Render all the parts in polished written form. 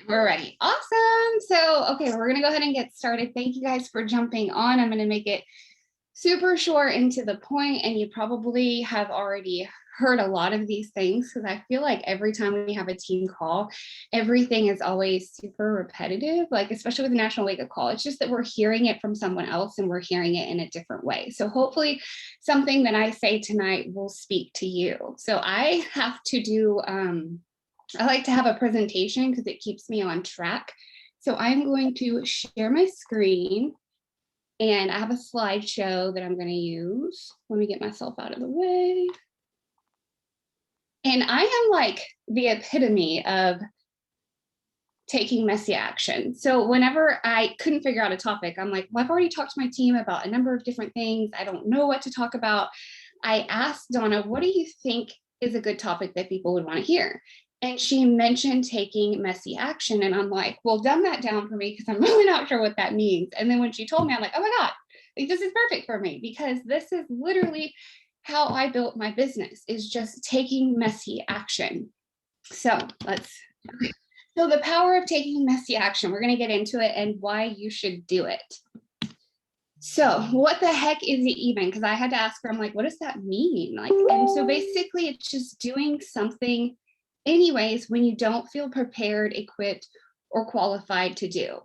We're ready. Awesome. So, okay, we're going to go ahead and get started. Thank you guys for jumping on. I'm going to make it super short and to the point, and you probably have already heard a lot of these things because I feel like every time we have a team call, everything is always super repetitive, like especially with the National Wake Up Call. It's just that we're hearing it from someone else and we're hearing it in a different way. So hopefully something that I say tonight will speak to you. So I have to do, I like to have a presentation because it keeps me on track. So I'm going to share my screen and I have a slideshow that I'm going to use. Let me get myself out of the way. And I am like the epitome of taking messy action. So whenever I couldn't figure out a topic, I'm like, well, I've already talked to my team about a number of different things. I don't know what to talk about. I asked Donna, what do you think is a good topic that people would want to hear? And she mentioned taking messy action. And I'm like, well, dumb that down for me because I'm really not sure what that means. And then when she told me, I'm like, oh my God, like, this is perfect for me because this is literally how I built my business, is just taking messy action. So so the power of taking messy action, we're going to get into it and why you should do it. So what the heck is it even? Because I had to ask her, I'm like, what does that mean? Like, and so basically it's just doing something anyways when you don't feel prepared, equipped, or qualified to do.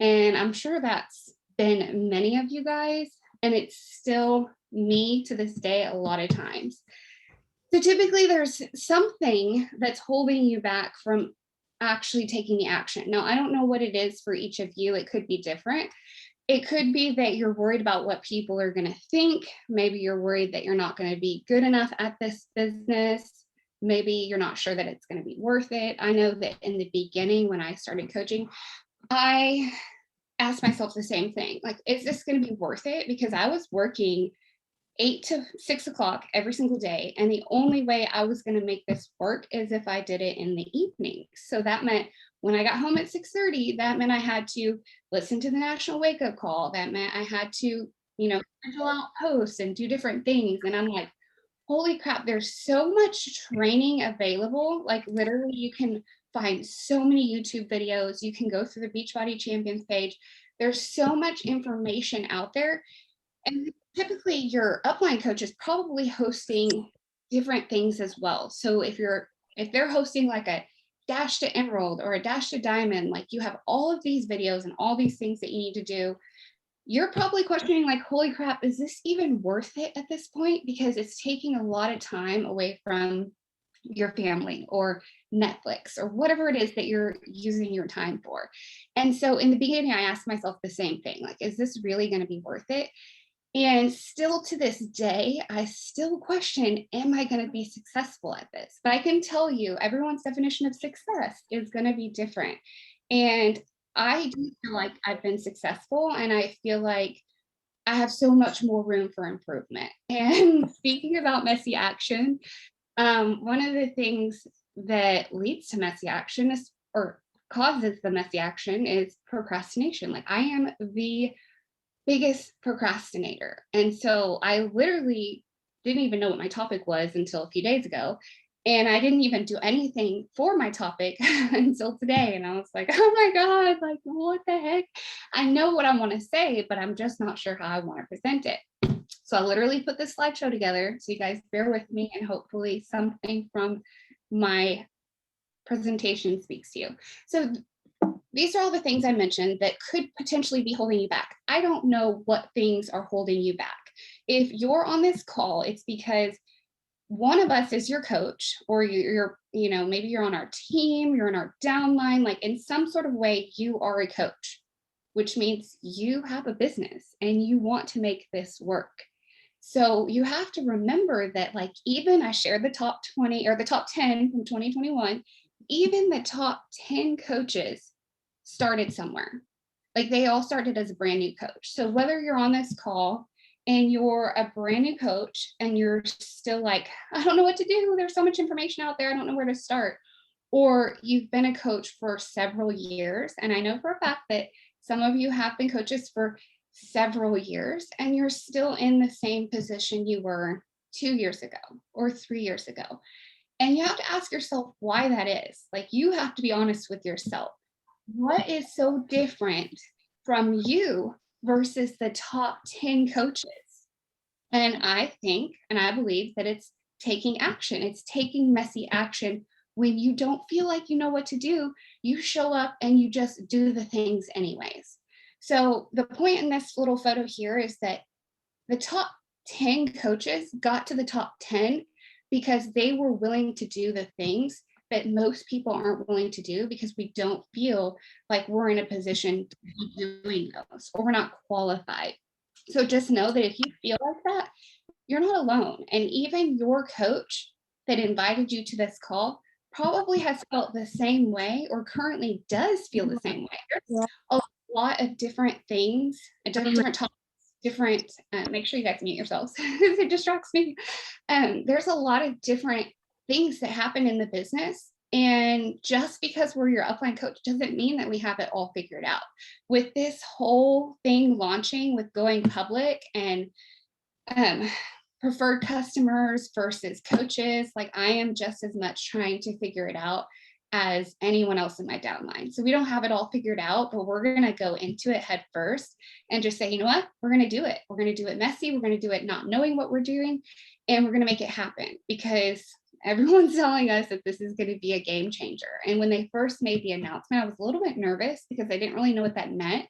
And I'm sure that's been many of you guys, and it's still me to this day a lot of times. So typically there's something that's holding you back from actually taking the action. Now, I don't know what it is for each of you. It could be different. It could be that you're worried about what people are going to think. Maybe you're worried that you're not going to be good enough at this business. Maybe you're not sure that it's going to be worth it. I know that in the beginning, when I started coaching, I asked myself the same thing. Like, is this going to be worth it? Because I was working 8 to 6 o'clock every single day. And the only way I was going to make this work is if I did it in the evening. So that meant when I got home at 6:30, that meant I had to listen to the National Wake Up Call. That meant I had to, schedule out posts and do different things. And I'm like, holy crap, there's so much training available. Like literally you can find so many YouTube videos. You can go through the Beachbody Champions page. There's so much information out there. And typically your upline coach is probably hosting different things as well. So if they're hosting like a dash to emerald or a dash to diamond, like you have all of these videos and all these things that you need to do, you're probably questioning like, holy crap, is this even worth it at this point? Because it's taking a lot of time away from your family or Netflix or whatever it is that you're using your time for. And so in the beginning, I asked myself the same thing, like, is this really going to be worth it? And still to this day, I still question, am I going to be successful at this? But I can tell you, everyone's definition of success is going to be different. And I do feel like I've been successful, and I feel like I have so much more room for improvement. And speaking about messy action, one of the things that leads to messy action is, or causes the messy action, is procrastination. Like, I am the biggest procrastinator. And so I literally didn't even know what my topic was until a few days ago. And I didn't even do anything for my topic until today. And I was like, oh my God, like, what the heck? I know what I want to say, but I'm just not sure how I want to present it. So I literally put this slideshow together. So you guys bear with me, and hopefully something from my presentation speaks to you. So these are all the things I mentioned that could potentially be holding you back. I don't know what things are holding you back. If you're on this call, it's because one of us is your coach, or maybe you're on our team, you're in our downline, like in some sort of way, you are a coach, which means you have a business and you want to make this work. So you have to remember that, like, even I shared the top 20 or the top 10 from 2021, even the top 10 coaches started somewhere. Like, they all started as a brand new coach. So whether you're on this call and you're a brand new coach and you're still like, I don't know what to do, there's so much information out there, I don't know where to start, or you've been a coach for several years, and I know for a fact that some of you have been coaches for several years and you're still in the same position you were 2 years ago or 3 years ago. And you have to ask yourself why that is. Like, you have to be honest with yourself. what is so different from you versus the top 10 coaches? And I think, and I believe that it's taking action. It's taking messy action. When you don't feel like you know what to do, you show up and you just do the things anyways. So the point in this little photo here is that the top 10 coaches got to the top 10 because they were willing to do the things that most people aren't willing to do because we don't feel like we're in a position to be doing those or we're not qualified. So just know that if you feel like that, you're not alone. And even your coach that invited you to this call probably has felt the same way or currently does feel the same way. There's a lot of different things, different topics, different, make sure you guys mute yourselves because it distracts me. There's a lot of different things that happen in the business. And just because we're your upline coach doesn't mean that we have it all figured out. With this whole thing launching, with going public and um, preferred customers versus coaches, like I am just as much trying to figure it out as anyone else in my downline. So we don't have it all figured out, but we're going to go into it head first and just say, you know what, we're going to do it. We're going to do it messy. We're going to do it not knowing what we're doing. And we're going to make it happen because everyone's telling us that this is going to be a game changer. And when they first made the announcement, I was a little bit nervous because I didn't really know what that meant.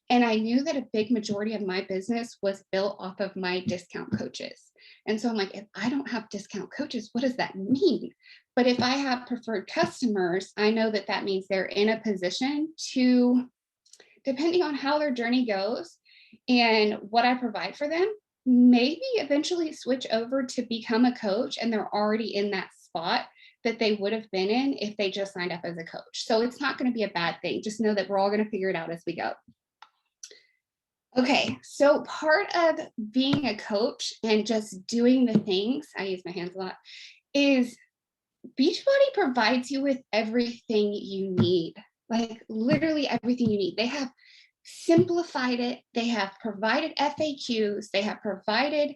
And I knew that a big majority of my business was built off of my discount coaches. And so I'm like, if I don't have discount coaches, what does that mean? But if I have preferred customers, I know that that means they're in a position to, depending on how their journey goes and what I provide for them, maybe eventually switch over to become a coach and they're already in that spot that they would have been in if they just signed up as a coach. So it's not going to be a bad thing. Just know that we're all going to figure it out as we go. Okay, so part of being a coach and just doing the things, I use my hands a lot, is Beachbody provides you with everything you need, like literally everything you need. They have simplified it. They have provided FAQs. They have provided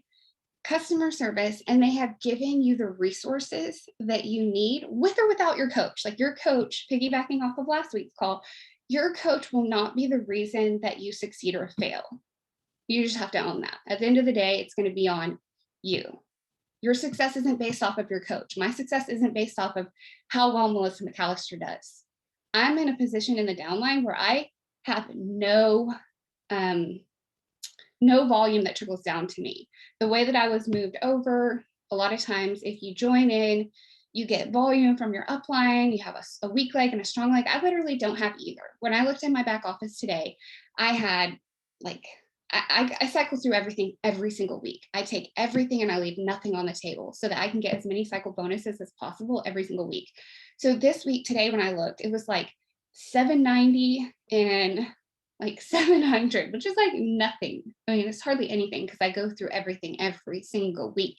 customer service, and they have given you the resources that you need with or without your coach. Like your coach, piggybacking off of last week's call, your coach will not be the reason that you succeed or fail. You just have to own that. At the end of the day, it's going to be on you. Your success isn't based off of your coach. My success isn't based off of how well Melissa McAllister does. I'm in a position in the downline where I have no volume that trickles down to me. The way that I was moved over, a lot of times if you join in, you get volume from your upline, you have a weak leg and a strong leg. I literally don't have either. When I looked in my back office today, I had like, I cycle through everything every single week. I take everything and I leave nothing on the table so that I can get as many cycle bonuses as possible every single week. So this week today, when I looked, it was like 790 and like 700, which is like nothing. I mean, it's hardly anything because I go through everything every single week.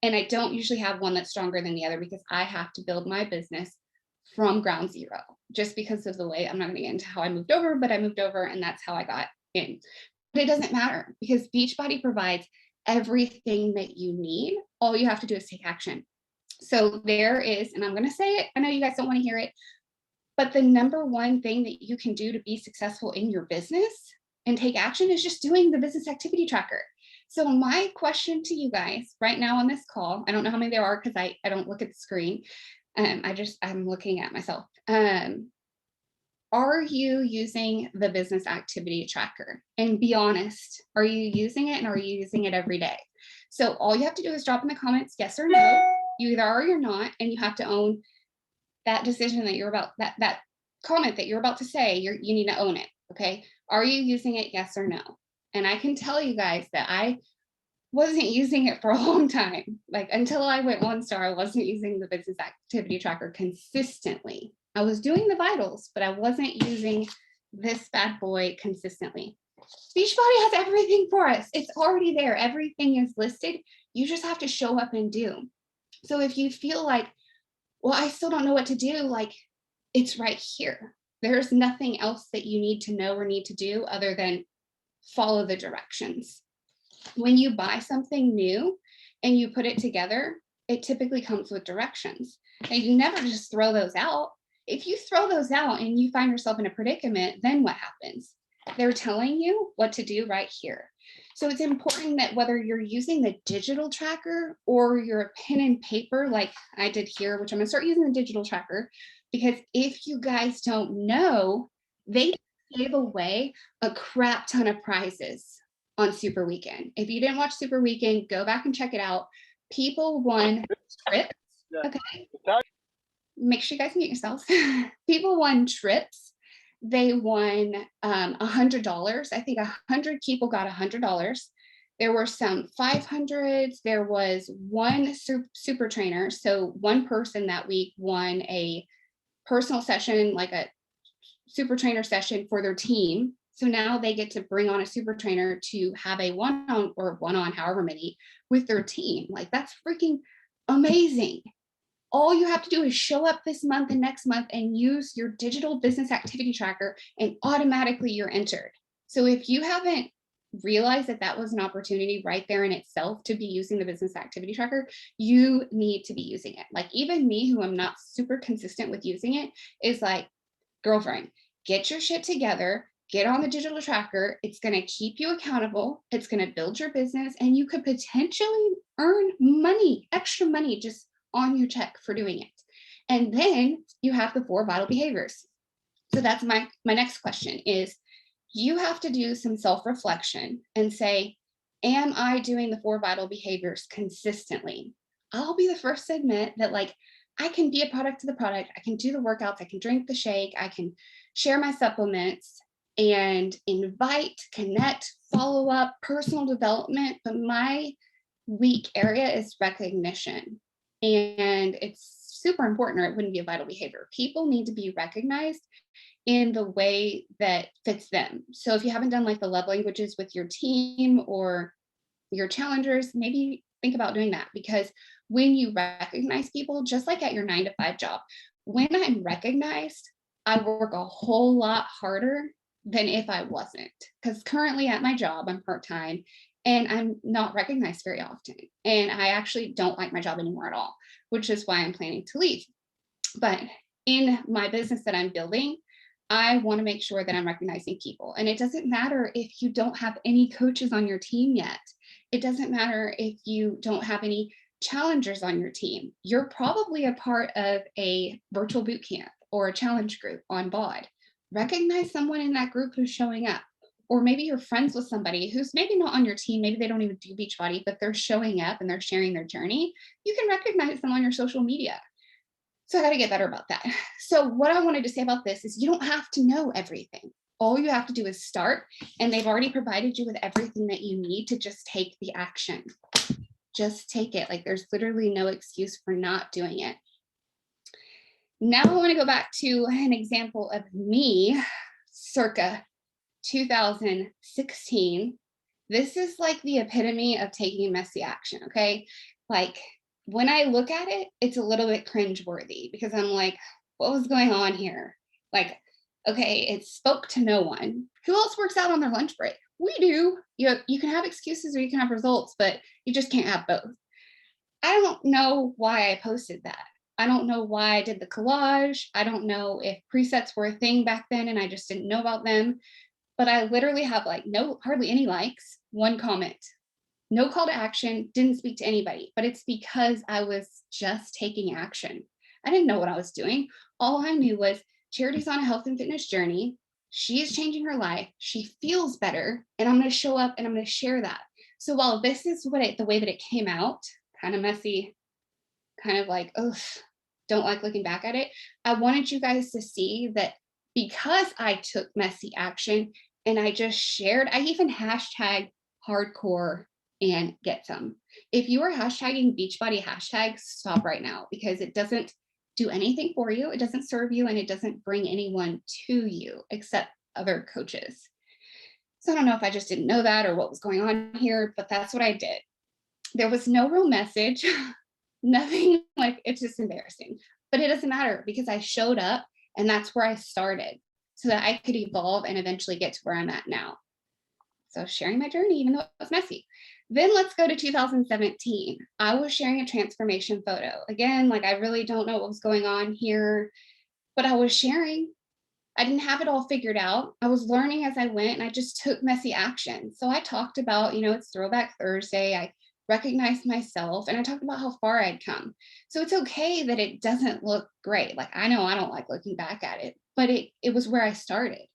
And I don't usually have one that's stronger than the other because I have to build my business from ground zero just because of the way. I'm not going to get into how I moved over, but I moved over and that's how I got in. But it doesn't matter because Beachbody provides everything that you need. All you have to do is take action. So there is, and I'm going to say it, I know you guys don't want to hear it, but the number one thing that you can do to be successful in your business and take action is just doing the business activity tracker. So my question to you guys right now on this call, I don't know how many there are because I don't look at the screen. I'm looking at myself. Are you using the business activity tracker? And be honest, are you using it and are you using it every day? So all you have to do is drop in the comments, yes or no. You either are or you're not, and you have to own that decision that you're about, that comment that you're about to say, you need to own it, okay? Are you using it, yes or no? And I can tell you guys that I wasn't using it for a long time. Like until I went 1-star, I wasn't using the business activity tracker consistently. I was doing the vitals, but I wasn't using this bad boy consistently. Beachbody has everything for us. It's already there. Everything is listed. You just have to show up and do. So if you feel like, well, I still don't know what to do, like it's right here. There's nothing else that you need to know or need to do other than follow the directions. When you buy something new and you put it together, it typically comes with directions. And you never just throw those out. If you throw those out and you find yourself in a predicament, then what happens? They're telling you what to do right here. So it's important that whether you're using the digital tracker or your pen and paper, like I did here, which I'm gonna start using the digital tracker, because if you guys don't know, they gave away a crap ton of prizes on Super Weekend. If you didn't watch Super Weekend, go back and check it out. People won trips. Okay. Make sure you guys mute yourselves. People won trips. They won $100. I think 100 people got $100. There were some 500s. There was one super trainer. So one person that week won a personal session, like a super trainer session for their team. So now they get to bring on a super trainer to have a one-on, however many, with their team. Like, that's freaking amazing. All you have to do is show up this month and next month and use your digital business activity tracker, and automatically you're entered. So if you haven't realized that that was an opportunity right there in itself to be using the business activity tracker, you need to be using it. Like, even me, who I'm not super consistent with using it, is like, girlfriend, get your shit together, get on the digital tracker. It's going to keep you accountable. It's going to build your business, and you could potentially earn money, extra money, just on your check for doing it. And then you have the 4 vital behaviors. So that's my next question is, you have to do some self-reflection and say, am I doing the 4 vital behaviors consistently? I'll be the first to admit that, like, I can be a product to the product. I can do the workouts. I can drink the shake. I can share my supplements and invite, connect, follow up, personal development. But my weak area is recognition. And it's super important, or it wouldn't be a vital behavior. People need to be recognized in the way that fits them. So if you haven't done like the love languages with your team or your challengers, maybe think about doing that, because when you recognize people, just like at your 9-to-5 job, when I'm recognized, I work a whole lot harder than if I wasn't. Because currently at my job, I'm part-time and I'm not recognized very often. And I actually don't like my job anymore at all, which is why I'm planning to leave. But in my business that I'm building, I want to make sure that I'm recognizing people. And it doesn't matter if you don't have any coaches on your team yet. It doesn't matter if you don't have any challengers on your team. You're probably a part of a virtual boot camp or a challenge group on BOD. Recognize someone in that group who's showing up. Or maybe you're friends with somebody who's maybe not on your team. Maybe they don't even do Beachbody, but they're showing up and they're sharing their journey. You can recognize them on your social media. So I got to get better about that. So what I wanted to say about this is, you don't have to know everything. All you have to do is start, and they've already provided you with everything that you need to just take the action. Just take it. Like, there's literally no excuse for not doing it. Now I want to go back to an example of me circa 2016. This is like the epitome of taking messy action. Okay. Like, when I look at it, it's a little bit cringeworthy, because I'm like, what was going on here? Like, okay, it spoke to no one. Who else works out on their lunch break? We do. You can have excuses or you can have results, but you just can't have both. I don't know why I posted that. I don't know why I did the collage. I don't know if presets were a thing back then and I just didn't know about them. But I literally have like hardly any likes, 1 comment. No call to action, didn't speak to anybody, but it's because I was just taking action. I didn't know what I was doing. All I knew was Charity's on a health and fitness journey. She is changing her life. She feels better, and I'm going to show up and I'm going to share that. So while this is the way that it came out, kind of messy, kind of like, ugh, don't like looking back at it, I wanted you guys to see that because I took messy action and I just shared, I even hashtag hardcore and get some. If you are hashtagging Beachbody hashtags, stop right now, because it doesn't do anything for you. It doesn't serve you, and it doesn't bring anyone to you except other coaches. So I don't know if I just didn't know that or what was going on here, but that's what I did. There was no real message, nothing, like, it's just embarrassing, but it doesn't matter because I showed up, and that's where I started so that I could evolve and eventually get to where I'm at now. So sharing my journey, even though it was messy. Then let's go to 2017. I was sharing a transformation photo. Again, like, I really don't know what was going on here. but I was sharing. I didn't have it all figured out. I was learning as I went and I just took messy action. So I talked about, it's Throwback Thursday. I recognized myself and I talked about how far I'd come. So it's okay that it doesn't look great. Like I know I don't like looking back at it, but it was where I started.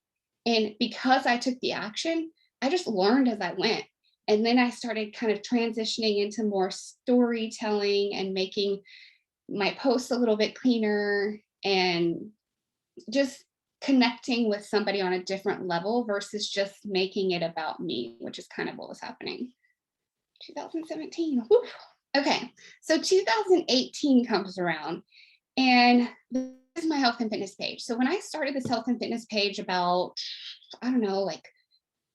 And because I took the action, I just learned as I went. And then I started kind of transitioning into more storytelling and making my posts a little bit cleaner and just connecting with somebody on a different level versus just making it about me, which is kind of what was happening. 2017. Whew. Okay, so 2018 comes around, and this is my health and fitness page. So when I started this health and fitness page about, I don't know, like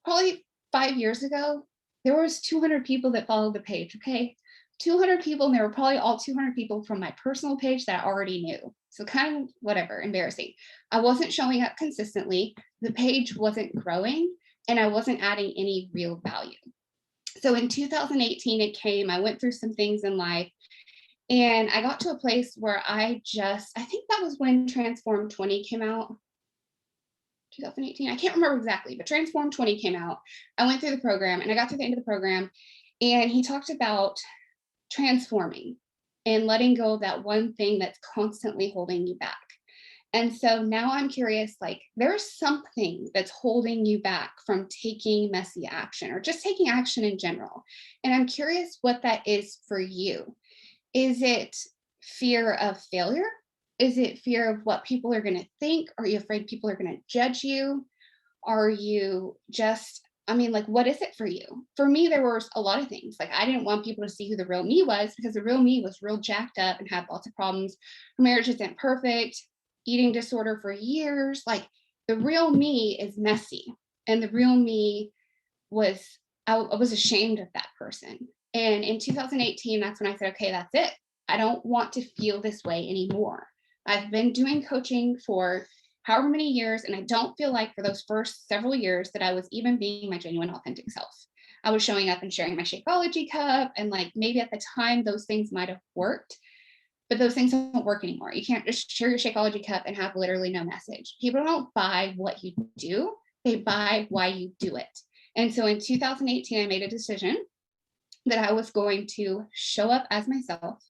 probably 5 years ago, there was 200 people that followed the page. Okay, 200 people, and they were probably all 200 people from my personal page that I already knew. So kind of whatever, embarrassing. I wasn't showing up consistently. The page wasn't growing, and I wasn't adding any real value. So in 2018, it came. I went through some things in life, and I got to a place where I think that was when Transform 20 came out. 2018. I can't remember exactly, but Transform 20 came out. I went through the program and I got to the end of the program, and he talked about transforming and letting go of that one thing that's constantly holding you back. And so now I'm curious, like there's something that's holding you back from taking messy action or just taking action in general. And I'm curious what that is for you. Is it fear of failure? Is it fear of what people are going to think? Are you afraid people are going to judge you? Are you just, like, what is it for you? For me, there were a lot of things. Like, I didn't want people to see who the real me was because the real me was real jacked up and had lots of problems. Her marriage isn't perfect, eating disorder for years. Like, the real me is messy. And the real me was, I was ashamed of that person. And in 2018, that's when I said, okay, that's it. I don't want to feel this way anymore. I've been doing coaching for however many years, and I don't feel like for those first several years that I was even being my genuine, authentic self. I was showing up and sharing my Shakeology cup, and like maybe at the time those things might have worked, but those things don't work anymore. You can't just share your Shakeology cup and have literally no message. People don't buy what you do, they buy why you do it. And so in 2018, I made a decision that I was going to show up as myself,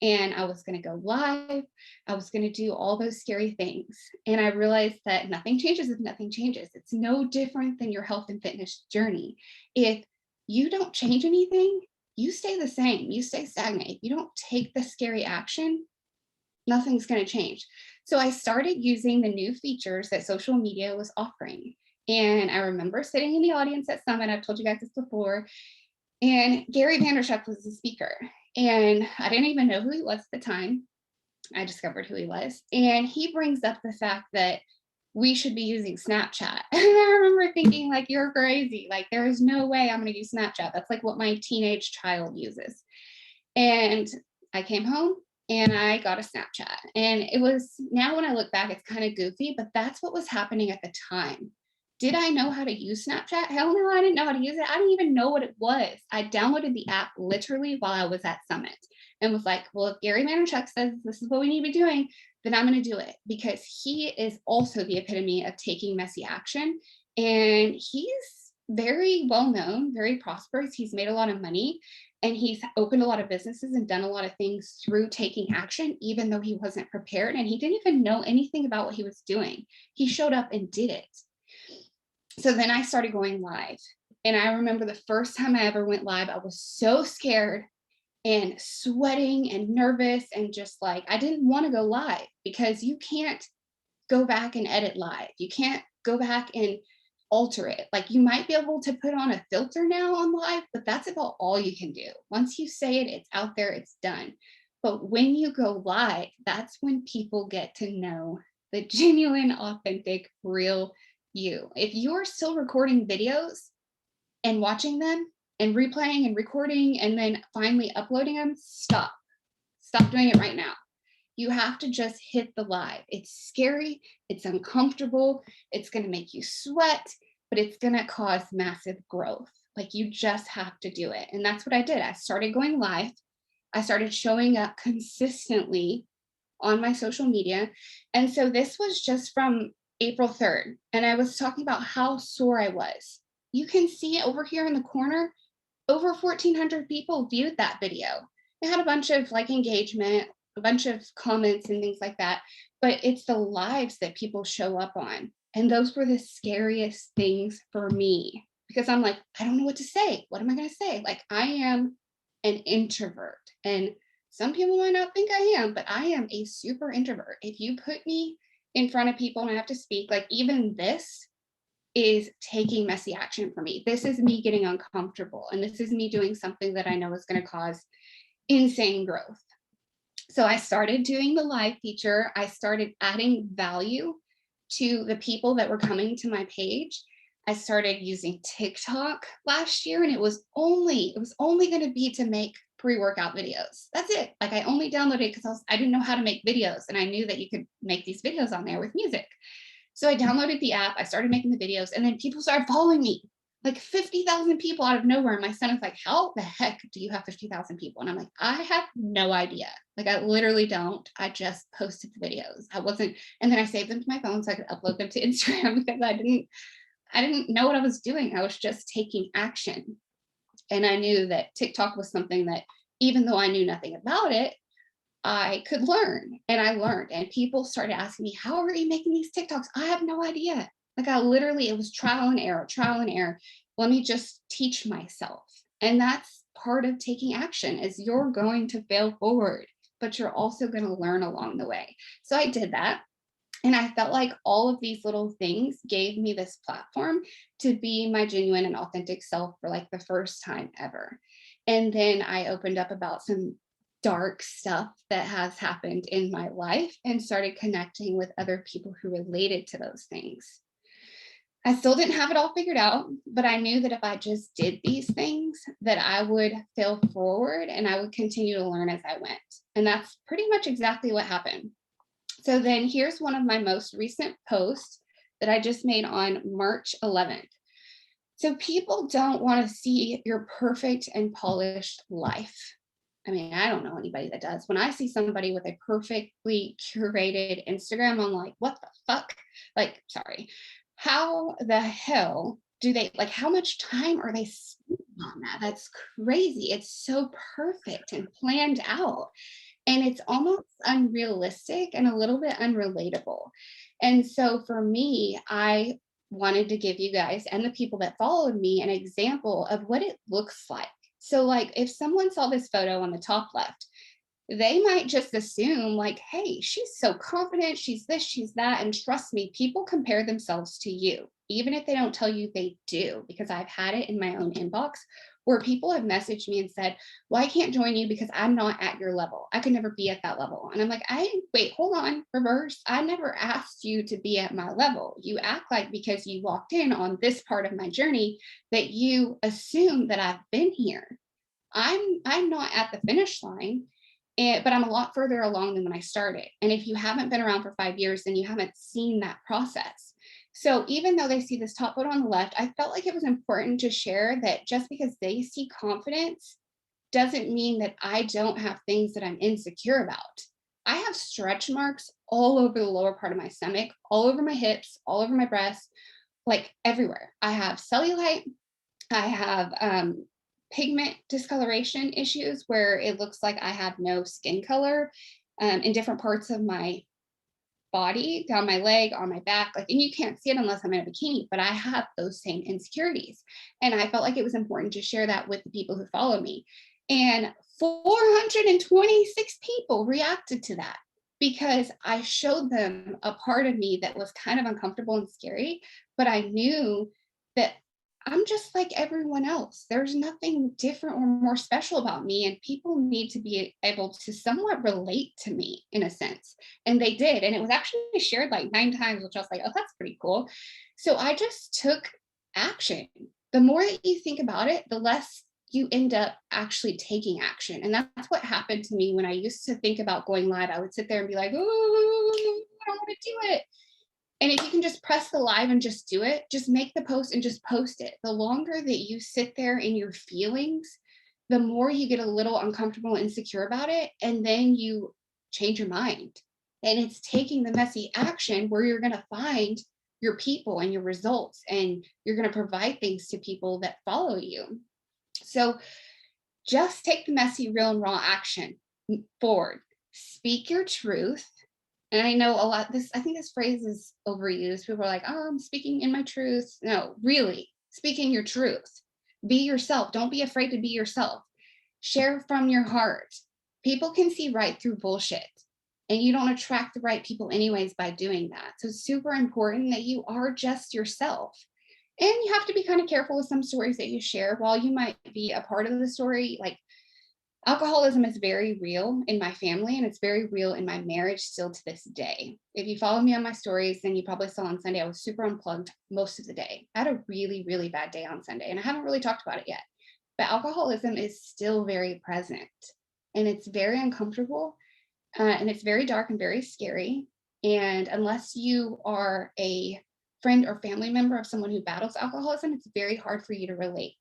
and I was going to go live. I was going to do all those scary things. And I realized that nothing changes if nothing changes. It's no different than your health and fitness journey. If you don't change anything, you stay the same, you stay stagnant. If you don't take the scary action, nothing's going to change. So I started using the new features that social media was offering. And I remember sitting in the audience at Summit, I've told you guys this before, and Gary Vaynerchuk was the speaker. And I didn't even know who he was at the time. I discovered who he was. And he brings up the fact that we should be using Snapchat. And I remember thinking, like, you're crazy. Like, there is no way I'm going to use Snapchat. That's like what my teenage child uses. And I came home and I got a Snapchat. And it was, now when I look back, it's kind of goofy, but that's what was happening at the time. Did I know how to use Snapchat? Hell no, I didn't know how to use it. I didn't even know what it was. I downloaded the app literally while I was at Summit and was like, well, if Gary Vaynerchuk says this is what we need to be doing, then I'm going to do it, because he is also the epitome of taking messy action. And he's very well known, very prosperous. He's made a lot of money, and he's opened a lot of businesses and done a lot of things through taking action, even though he wasn't prepared and he didn't even know anything about what he was doing. He showed up and did it. So then I started going live. And I remember the first time I ever went live, I was so scared and sweating and nervous and just like, I didn't want to go live because you can't go back and edit live. You can't go back and alter it. Like, you might be able to put on a filter now on live, but that's about all you can do. Once you say it, it's out there, it's done. But when you go live, that's when people get to know the genuine, authentic, real you. If you're still recording videos and watching them and replaying and recording and then finally uploading them, stop doing it right now. You have to just hit the live. It's scary, it's uncomfortable, it's going to make you sweat, but it's going to cause massive growth. Like, you just have to do it. And that's what I did. I started going live. I started showing up consistently on my social media. And so this was just from April 3rd. And I was talking about how sore I was. You can see over here in the corner, over 1,400 people viewed that video. It had a bunch of like engagement, a bunch of comments and things like that. But it's the lives that people show up on. And those were the scariest things for me because I'm like, I don't know what to say. What am I going to say? Like, I am an introvert. And some people might not think I am, but I am a super introvert. If you put me in front of people and I have to speak, like, even this is taking messy action for me. This is me getting uncomfortable. And this is me doing something that I know is going to cause insane growth. So I started doing the live feature. I started adding value to the people that were coming to my page. I started using TikTok last year, and it was only going to be to make pre-workout videos. That's it. Like, I only downloaded it because I didn't know how to make videos, and I knew that you could make these videos on there with music. So I downloaded the app, I started making the videos, and then people started following me. Like 50,000 people out of nowhere. And my son is like, how the heck do you have 50,000 people? And I'm like, I have no idea. Like, I literally don't. I just posted the videos. And then I saved them to my phone so I could upload them to Instagram because I didn't know what I was doing. I was just taking action. And I knew that TikTok was something that, even though I knew nothing about it, I could learn. And I learned. And people started asking me, how are you making these TikToks? I have no idea. Like, it was trial and error, trial and error. Let me just teach myself. And that's part of taking action, is you're going to fail forward, but you're also going to learn along the way. So I did that. And I felt like all of these little things gave me this platform to be my genuine and authentic self for like the first time ever. And then I opened up about some dark stuff that has happened in my life and started connecting with other people who related to those things. I still didn't have it all figured out, but I knew that if I just did these things, that I would fail forward and I would continue to learn as I went. And that's pretty much exactly what happened. So then here's one of my most recent posts that I just made on March 11th. So people don't want to see your perfect and polished life. I mean, I don't know anybody that does. When I see somebody with a perfectly curated Instagram, I'm like, what the fuck? Like, sorry, how the hell do they, like, how much time are they spending on that? That's crazy. It's so perfect and planned out. And it's almost unrealistic and a little bit unrelatable. And so for me, I wanted to give you guys and the people that followed me an example of what it looks like. So, like, if someone saw this photo on the top left, they might just assume, like, hey, she's so confident, she's this, she's that. And trust me, people compare themselves to you, even if they don't tell you they do, because I've had it in my own inbox where people have messaged me and said, well, I can't join you because I'm not at your level. I could never be at that level. And I'm like, wait, hold on, reverse. I never asked you to be at my level. You act like because you walked in on this part of my journey that you assume that I've been here. I'm not at the finish line, but I'm a lot further along than when I started. And if you haven't been around for 5 years, then you haven't seen that process. So even though they see this top photo on the left, I felt like it was important to share that just because they see confidence doesn't mean that I don't have things that I'm insecure about. I have stretch marks all over the lower part of my stomach, all over my hips, all over my breasts, like everywhere. I have cellulite. I have pigment discoloration issues where it looks like I have no skin color in different parts of my body, down my leg, on my back, like, and you can't see it unless I'm in a bikini, but I have those same insecurities. And I felt like it was important to share that with the people who follow me. And 426 people reacted to that because I showed them a part of me that was kind of uncomfortable and scary, but I knew that I'm just like everyone else. There's nothing different or more special about me, and people need to be able to somewhat relate to me in a sense. And they did. And it was actually shared like 9 times, which I was like, oh, that's pretty cool. So I just took action. The more that you think about it, the less you end up actually taking action. And that's what happened to me when I used to think about going live. I would sit there and be like, oh, I don't want to do it. And if you can just press the live and just do it, just make the post and just post it. The longer that you sit there in your feelings, the more you get a little uncomfortable and insecure about it. And then you change your mind. And it's taking the messy action where you're going to find your people and your results, and you're going to provide things to people that follow you. So just take the messy, real, and raw action forward. Speak your truth. And I know a lot, I think this phrase is overused. People are like, oh, I'm speaking in my truth. No, really, speaking your truth. Be yourself. Don't be afraid to be yourself. Share from your heart. People can see right through bullshit, and you don't attract the right people anyways by doing that. So it's super important that you are just yourself. And you have to be kind of careful with some stories that you share. While you might be a part of the story, like alcoholism is very real in my family, and it's very real in my marriage still to this day. If you follow me on my stories, then you probably saw on Sunday I was super unplugged most of the day. I had a really, really bad day on Sunday, and I haven't really talked about it yet. But alcoholism is still very present, and it's very uncomfortable, and it's very dark and very scary. And unless you are a friend or family member of someone who battles alcoholism, it's very hard for you to relate.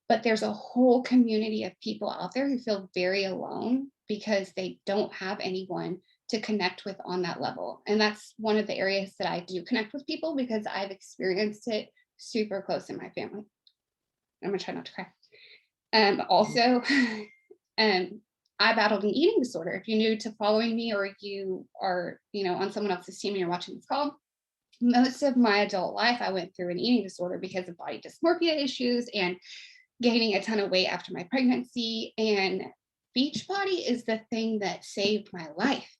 But there's a whole community of people out there who feel very alone because they don't have anyone to connect with on that level. And that's one of the areas that I do connect with people, because I've experienced it super close in my family. I'm gonna try not to cry. Also, I battled an eating disorder. If you're new to following me, or you are, on someone else's team and you're watching this call, most of my adult life, I went through an eating disorder because of body dysmorphia issues and gaining a ton of weight after my pregnancy. And Beachbody is the thing that saved my life.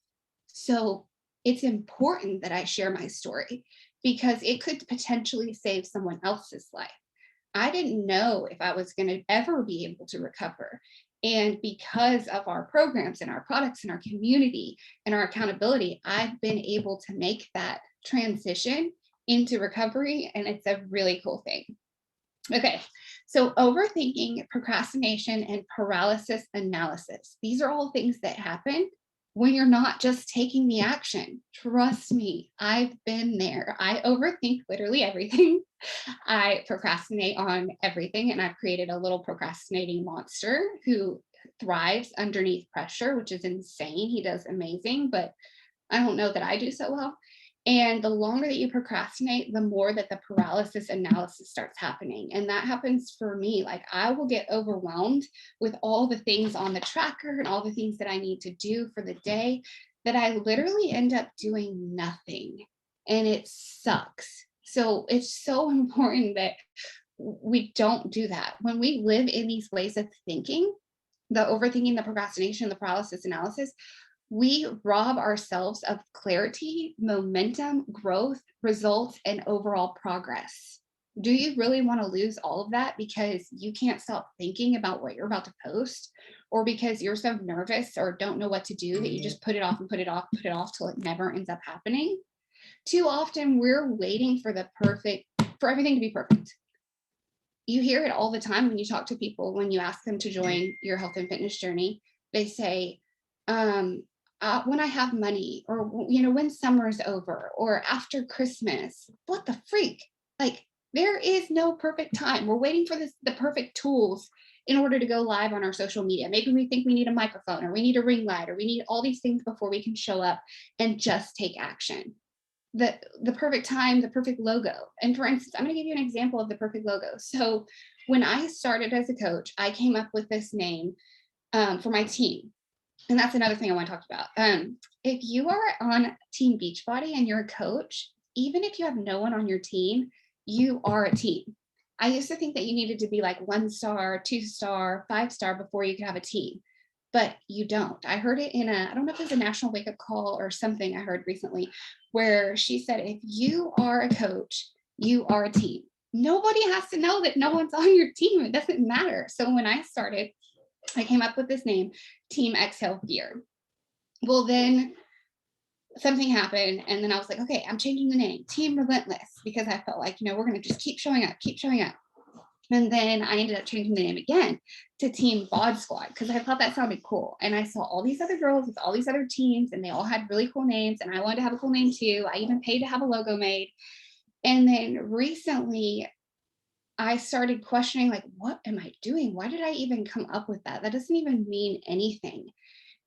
So it's important that I share my story, because it could potentially save someone else's life. I didn't know if I was going to ever be able to recover. And because of our programs and our products and our community and our accountability, I've been able to make that transition into recovery. And it's a really cool thing. Okay, so overthinking, procrastination, and paralysis analysis. These are all things that happen when you're not just taking the action. Trust me, I've been there. I overthink literally everything. I procrastinate on everything, and I've created a little procrastinating monster who thrives underneath pressure, which is insane. He does amazing, but I don't know that I do so well. And the longer that you procrastinate, the more that the paralysis analysis starts happening. And that happens for me. Like, I will get overwhelmed with all the things on the tracker and all the things that I need to do for the day, that I literally end up doing nothing. And it sucks. So it's so important that we don't do that. When we live in these ways of thinking, the overthinking, the procrastination, the paralysis analysis, we rob ourselves of clarity, momentum, growth, results, and overall progress. Do you really want to lose all of that because you can't stop thinking about what you're about to post, or because you're so nervous or don't know what to do that you just put it off and put it off, put it off till it never ends up happening? Too often we're waiting for everything to be perfect. You hear it all the time when you talk to people, when you ask them to join your health and fitness journey. They say, when I have money, or when summer's over, or after Christmas. What the freak? Like, there is no perfect time. We're waiting for the perfect tools in order to go live on our social media. Maybe we think we need a microphone, or we need a ring light, or we need all these things before we can show up and just take action. The perfect time, the perfect logo. And for instance, I'm going to give you an example of the perfect logo. So when I started as a coach, I came up with this name for my team. And that's another thing I want to talk about. If you are on Team Beachbody and you're a coach, even if you have no one on your team, you are a team. I used to think that you needed to be like 1-star, 2-star, 5-star before you could have a team, but you don't. I heard it I don't know if it was a national wake-up call or something I heard recently, where she said, if you are a coach, you are a team. Nobody has to know that no one's on your team. It doesn't matter. So when I started, I came up with this name, Team Exhale Fear. Well, then something happened, and then I was like, okay, I'm changing the name, Team Relentless, because I felt like, we're going to just keep showing up. And then I ended up changing the name again to Team Bod Squad, because I thought that sounded cool. And I saw all these other girls with all these other teams, and they all had really cool names, and I wanted to have a cool name too. I even paid to have a logo made. And then recently, I started questioning, like, what am I doing? Why did I even come up with that? That doesn't even mean anything.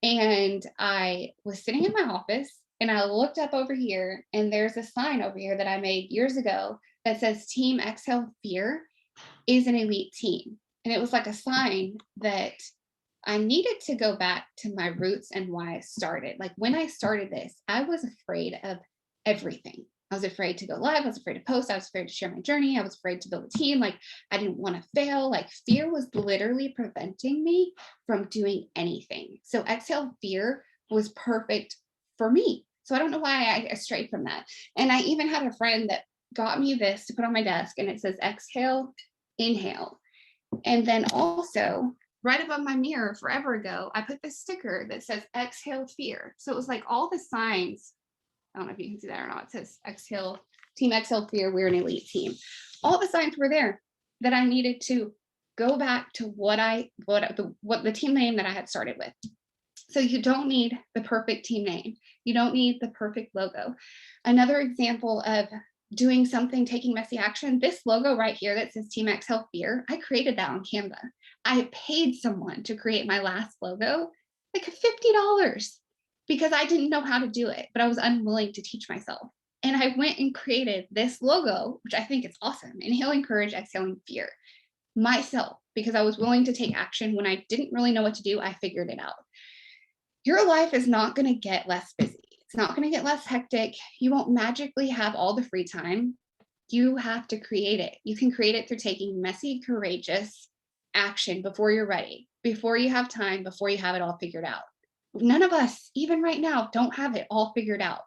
And I was sitting in my office and I looked up over here, and there's a sign over here that I made years ago that says Team Exhale Fear is an elite team. And it was like a sign that I needed to go back to my roots and why I started. Like when I started this, I was afraid of everything. I was afraid to go live. I was afraid to post. I was afraid to share my journey. I was afraid to build a team. Like I didn't want to fail. Like fear was literally preventing me from doing anything. So Exhale Fear was perfect for me. So I don't know why I strayed from that. And I even had a friend that got me this to put on my desk, and it says exhale, inhale. And then also, right above my mirror forever ago, I put this sticker that says exhale fear. So it was like all the signs. I don't know if you can see that or not. It says exhale, team exhale fear, we're an elite team. All the signs were there that I needed to go back to what the team name that I had started with. So you don't need the perfect team name. You don't need the perfect logo. Another example of doing something, taking messy action, this logo right here that says Team Exhale Fear, I created that on Canva. I paid someone to create my last logo, like $50, because I didn't know how to do it, but I was unwilling to teach myself. And I went and created this logo, which I think is awesome. Inhaling courage, exhaling fear, myself, because I was willing to take action when I didn't really know what to do. I figured it out. Your life is not going to get less busy. It's not going to get less hectic. You won't magically have all the free time. You have to create it. You can create it through taking messy, courageous action before you're ready, before you have time, before you have it all figured out. None of us, even right now, don't have it all figured out.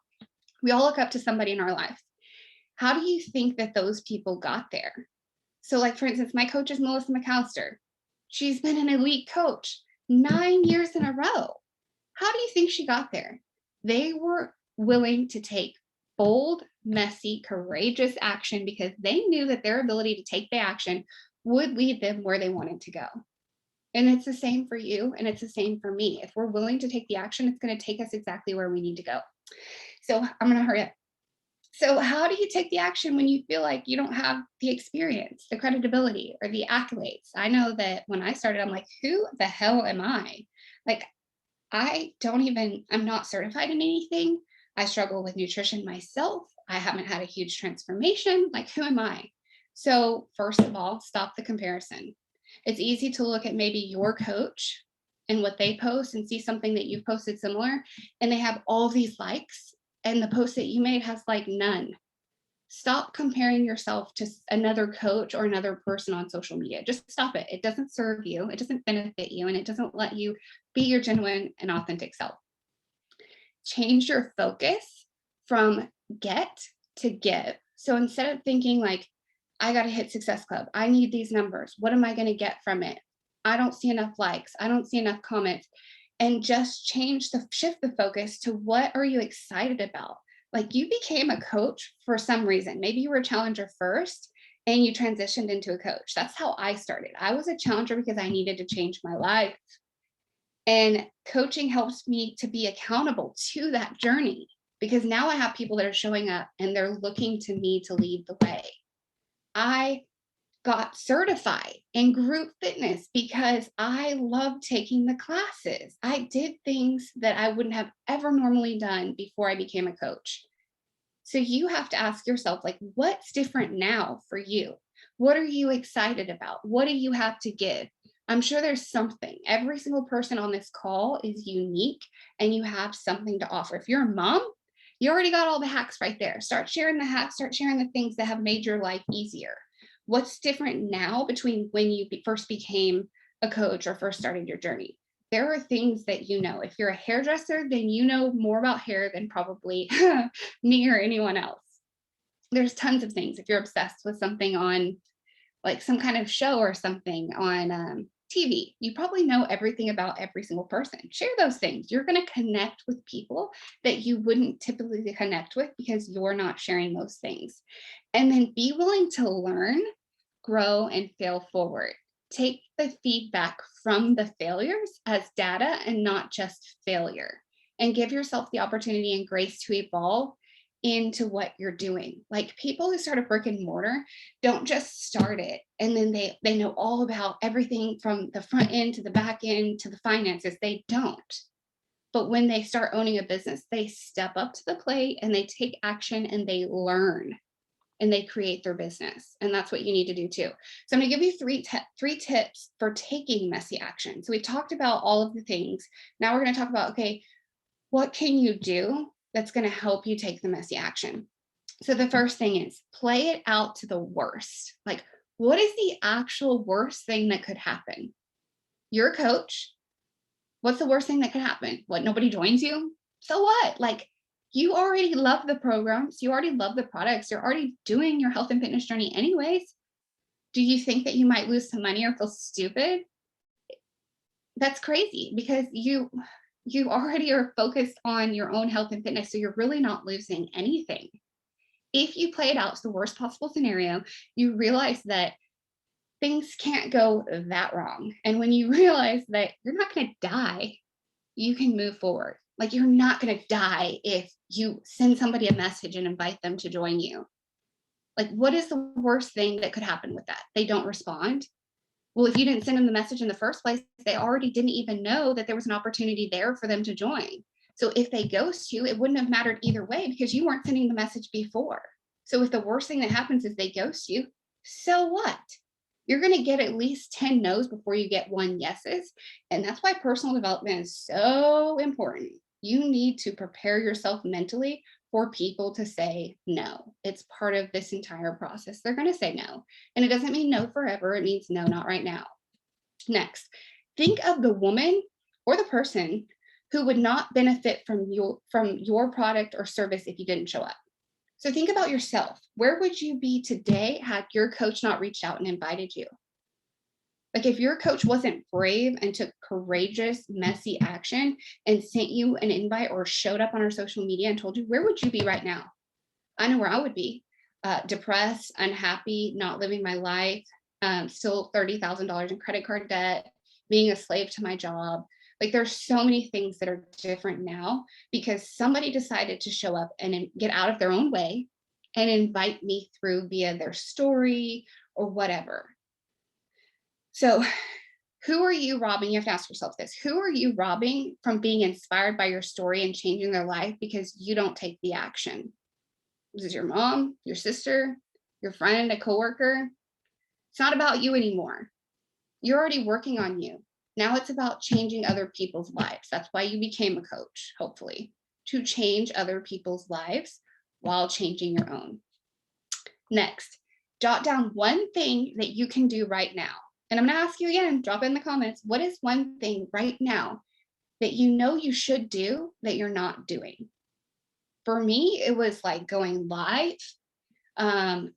We all look up to somebody in our life. How do you think that those people got there? So, like, for instance, my coach is Melissa McAllister. She's been an elite coach 9 years in a row. How do you think she got there? They were willing to take bold, messy, courageous action because they knew that their ability to take the action would lead them where they wanted to go. And it's the same for you, and it's the same for me. If we're willing to take the action, it's going to take us exactly where we need to go. So I'm going to hurry up. So, how do you take the action when you feel like you don't have the experience, the credibility, or the accolades? I know that when I started, I'm like, who the hell am I? Like, I'm not certified in anything. I struggle with nutrition myself. I haven't had a huge transformation. Like, who am I? So, first of all, stop the comparison. It's easy to look at maybe your coach and what they post and see something that you've posted similar, and they have all these likes, and the post that you made has like none. Stop comparing yourself to another coach or another person on social media. Just stop it. It doesn't serve you, it doesn't benefit you, and it doesn't let you be your genuine and authentic self. Change your focus from get to give. So instead of thinking like, I got to hit Success Club, I need these numbers, what am I going to get from it? I don't see enough likes, I don't see enough comments. And just shift the focus to what are you excited about? Like you became a coach for some reason. Maybe you were a challenger first and you transitioned into a coach. That's how I started. I was a challenger because I needed to change my life. And coaching helps me to be accountable to that journey because now I have people that are showing up and they're looking to me to lead the way. I got certified in group fitness because I love taking the classes. I did things that I wouldn't have ever normally done before I became a coach. So you have to ask yourself, like, what's different now for you? What are you excited about? What do you have to give? I'm sure there's something. Every single person on this call is unique and you have something to offer. If you're a mom, you already got all the hacks right there. Start sharing the hacks, start sharing the things that have made your life easier. What's different now between when you first became a coach or first started your journey? There are things that you know. If you're a hairdresser, then you know more about hair than probably me or anyone else. There's tons of things. If you're obsessed with something on like some kind of show or something on TV, you probably know everything about every single person. Share those things. You're going to connect with people that you wouldn't typically connect with because you're not sharing those things. And then be willing to learn, grow, and fail forward. Take the feedback from the failures as data and not just failure. And give yourself the opportunity and grace to evolve into what you're doing. Like people who start a brick and mortar don't just start it and then they know all about everything from the front end to the back end to the finances. They don't. But when they start owning a business, they step up to the plate and they take action and they learn and they create their business. And that's what you need to do too. So I'm going to give you three tips for taking messy action. So we talked about all of the things. Now we're going to talk about, okay, what can you do that's going to help you take the messy action? So the first thing is play it out to the worst. Like, what is the actual worst thing that could happen? You're a coach. What's the worst thing that could happen? What, nobody joins you? So what? Like, you already love the programs, you already love the products, you're already doing your health and fitness journey anyways. Do you think that you might lose some money or feel stupid? That's crazy, because you already are focused on your own health and fitness, so you're really not losing anything. If you play it out to the worst possible scenario, you realize that things can't go that wrong. And when you realize that you're not going to die, you can move forward. Like, you're not going to die if you send somebody a message and invite them to join you. Like, what is the worst thing that could happen with that? They don't respond. Well, if you didn't send them the message in the first place, they already didn't even know that there was an opportunity there for them to join. So if they ghost you, it wouldn't have mattered either way because you weren't sending the message before. So if the worst thing that happens is they ghost you, so what? You're going to get at least 10 no's before you get 1 yeses. And that's why personal development is so important. You need to prepare yourself mentally for people to say no. It's part of this entire process. They're going to say no. And it doesn't mean no forever. It means no, not right now. Next, think of the woman or the person who would not benefit from your product or service if you didn't show up. So think about yourself. Where would you be today had your coach not reached out and invited you? Like, if your coach wasn't brave and took courageous, messy action and sent you an invite or showed up on our social media and told you, where would you be right now? I know where I would be. Depressed, unhappy, not living my life, still $30,000 in credit card debt, being a slave to my job. Like, there's so many things that are different now because somebody decided to show up and get out of their own way and invite me through via their story or whatever. So who are you robbing? You have to ask yourself this. Who are you robbing from being inspired by your story and changing their life because you don't take the action? This is your mom, your sister, your friend, a coworker. It's not about you anymore. You're already working on you. Now it's about changing other people's lives. That's why you became a coach, hopefully, to change other people's lives while changing your own. Next, jot down one thing that you can do right now. And I'm going to ask you again, drop it in the comments. What is one thing right now that you know you should do that you're not doing? For me, it was like going live,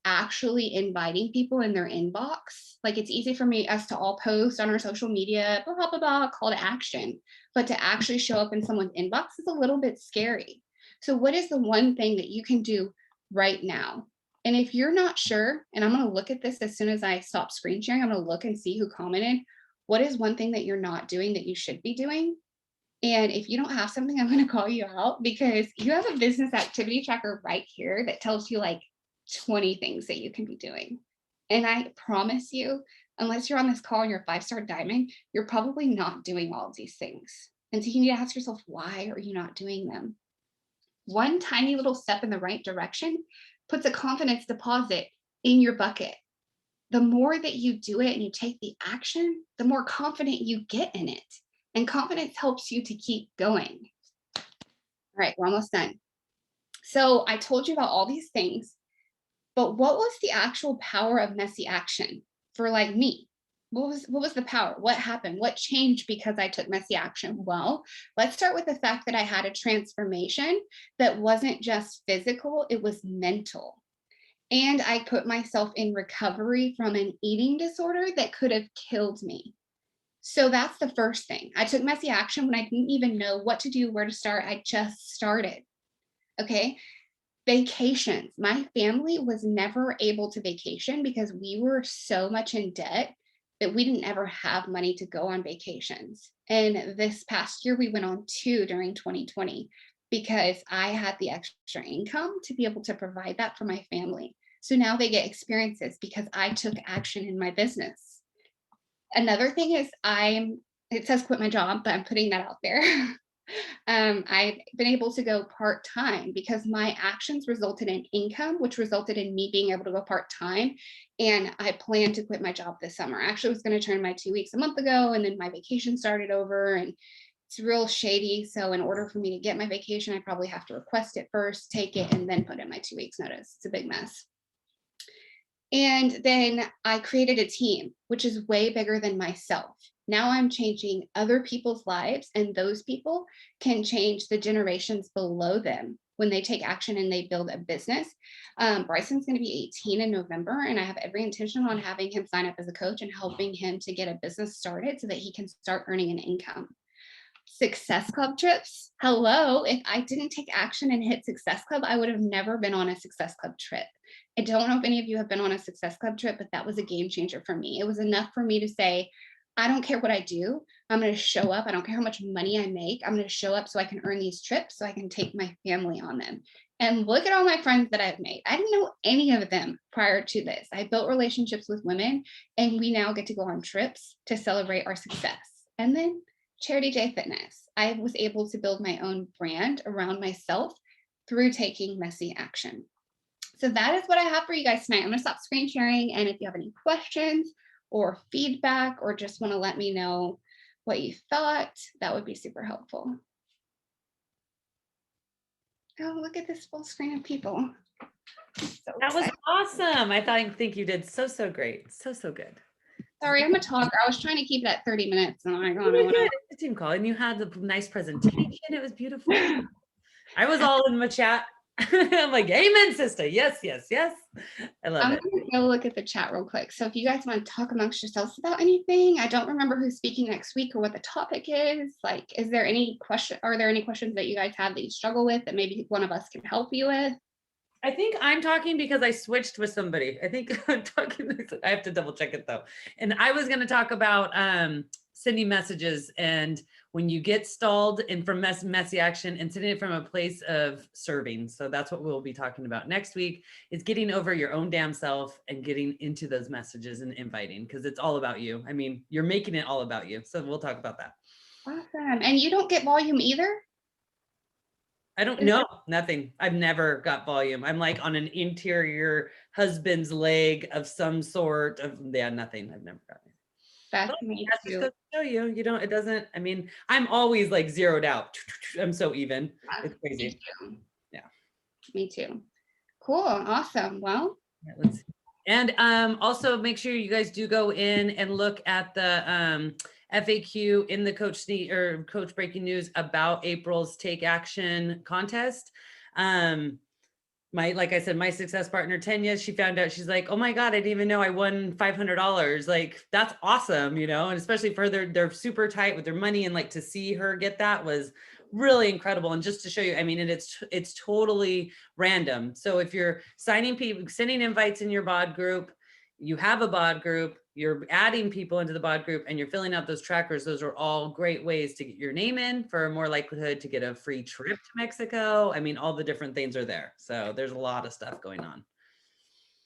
actually inviting people in their inbox. Like, it's easy for us to all post on our social media, blah, blah, blah, blah, call to action. But to actually show up in someone's inbox is a little bit scary. So what is the one thing that you can do right now? And if you're not sure, and I'm going to look at this as soon as I stop screen sharing, I'm going to look and see who commented. What is one thing that you're not doing that you should be doing? And if you don't have something, I'm going to call you out because you have a business activity tracker right here that tells you like 20 things that you can be doing. And I promise you, unless you're on this call and you're a 5-star diamond, you're probably not doing all of these things. And so you need to ask yourself, why are you not doing them? One tiny little step in the right direction puts a confidence deposit in your bucket. The more that you do it and you take the action, the more confident you get in it. And confidence helps you to keep going. All right, we're almost done. So I told you about all these things, but what was the actual power of messy action for like me? What was the power? What happened? What changed because I took messy action? Well, let's start with the fact that I had a transformation that wasn't just physical, it was mental. And I put myself in recovery from an eating disorder that could have killed me. So that's the first thing. I took messy action when I didn't even know what to do, where to start. I just started. Okay. Vacations. My family was never able to vacation because we were so much in debt that we didn't ever have money to go on vacations. And this past year, we went on 2 during 2020 because I had the extra income to be able to provide that for my family. So now they get experiences because I took action in my business. Another thing is it says quit my job, but I'm putting that out there. I've been able to go part-time because my actions resulted in income, which resulted in me being able to go part-time. And I plan to quit my job this summer. I actually was going to turn my 2 weeks a month ago, and then my vacation started over, and it's real shady. So in order for me to get my vacation, I probably have to request it first, take it, and then put in my 2 weeks notice. It's a big mess. And then I created a team, which is way bigger than myself. Now I'm changing other people's lives, and those people can change the generations below them when they take action and they build a business. Bryson's going to be 18 in November, and I have every intention on having him sign up as a coach and helping him to get a business started so that he can start earning an income. Success Club trips. Hello. If I didn't take action and hit Success Club, I would have never been on a Success Club trip. I don't know if any of you have been on a Success Club trip, but that was a game changer for me. It was enough for me to say, I don't care what I do. I'm going to show up. I don't care how much money I make. I'm going to show up so I can earn these trips so I can take my family on them. And look at all my friends that I've made. I didn't know any of them prior to this. I built relationships with women, and we now get to go on trips to celebrate our success. And then Charity J Fitness. I was able to build my own brand around myself through taking messy action. So that is what I have for you guys tonight. I'm going to stop screen sharing. And if you have any questions or feedback, or just want to let me know what you thought, that would be super helpful. Oh, look at this full screen of people. So that was awesome. I think you did so great. So good. Sorry, I'm a talker. I was trying to keep it at 30 minutes. And I'm like, it's a team call, and you had the nice presentation. It was beautiful. I was all in my chat. I'm like, amen, sister. Yes. I love it. I'm going to go look at the chat real quick. So if you guys want to talk amongst yourselves about anything, I don't remember who's speaking next week or what the topic is. Like, is there any question? Are there any questions that you guys have that you struggle with that maybe one of us can help you with? I think I'm talking because I switched with somebody. I think I'm talking. I have to double check it though. And I was going to talk about sending messages, and when you get stalled and from messy action, and sending it from a place of serving. So that's what we'll be talking about next week, is getting over your own damn self and getting into those messages and inviting, because it's all about you. I mean, you're making it all about you. So we'll talk about that. Awesome. And you don't get volume either? I don't know. Nothing. I've never got volume. I'm like on an interior husband's leg of some sort of, nothing. I've never gotten it. That's me too. Just show you, it doesn't, I mean, I'm always like zeroed out. I'm so even. It's crazy. Me too. Yeah. Me too. Cool. Awesome. Well, let's see. And also make sure you guys do go in and look at the FAQ in the Coach Breaking News about April's Take Action contest. Like I said, my success partner, Tanya, she found out, she's like, oh my God, I didn't even know I won $500. Like, that's awesome, and especially for they're super tight with their money, and like to see her get that was really incredible. And just to show you, I mean, and it's totally random. So if you're sending invites in your bod group, you have a bod group, you're adding people into the bod group, and you're filling out those trackers, those are all great ways to get your name in for more likelihood to get a free trip to Mexico. I mean, all the different things are there. So there's a lot of stuff going on.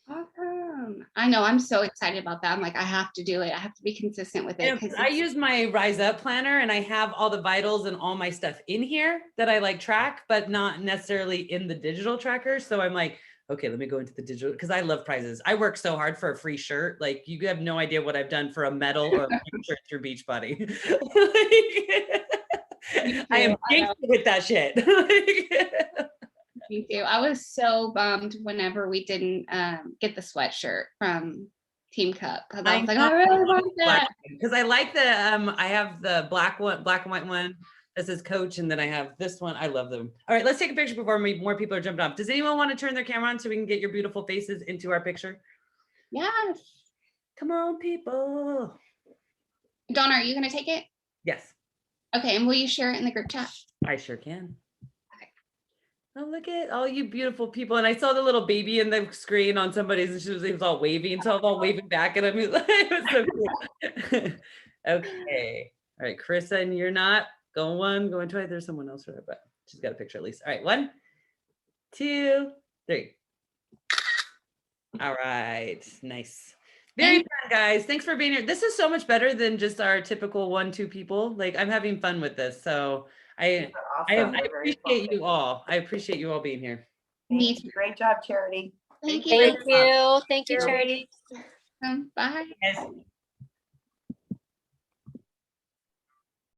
Awesome. I know, I'm so excited about that. I'm like, I have to do it. I have to be consistent with it. I use my Rise Up planner, and I have all the vitals and all my stuff in here that I like track, but not necessarily in the digital tracker. So I'm like, okay, let me go into the digital, because I love prizes. I work so hard for a free shirt. Like, you have no idea what I've done for a medal or a shirt through Beachbody. I am gangster with that shit. Me too. I was so bummed whenever we didn't get the sweatshirt from Team Cup, because I was like, I really want that. Because I like the I have the black and white one that says Coach, and then I have this one. I love them. All right, let's take a picture before more people are jumping off. Does anyone want to turn their camera on so we can get your beautiful faces into our picture? Yes. Come on, people. Donna, are you going to take it? Yes. Okay, and will you share it in the group chat? I sure can. Okay. Oh, look at all you beautiful people. And I saw the little baby in the screen on somebody's, and it was all waving. So I was all waving back at him. It was so cool. Okay. All right, Carissa, and you're not. Going one, going twice. There's someone else for her, but she's got a picture at least. All right, 1, 2, 3. All right, nice. Very fun, guys. Thanks for being here. This is so much better than just our typical 1-2 people. Like, I'm having fun with this. So I Awesome. They're very appreciate informative. you all. I appreciate you all being here. Me Thank you. Great job, Charity. Thank Thank you. you. Thank you, Thank you. Charity. Bye. Yes.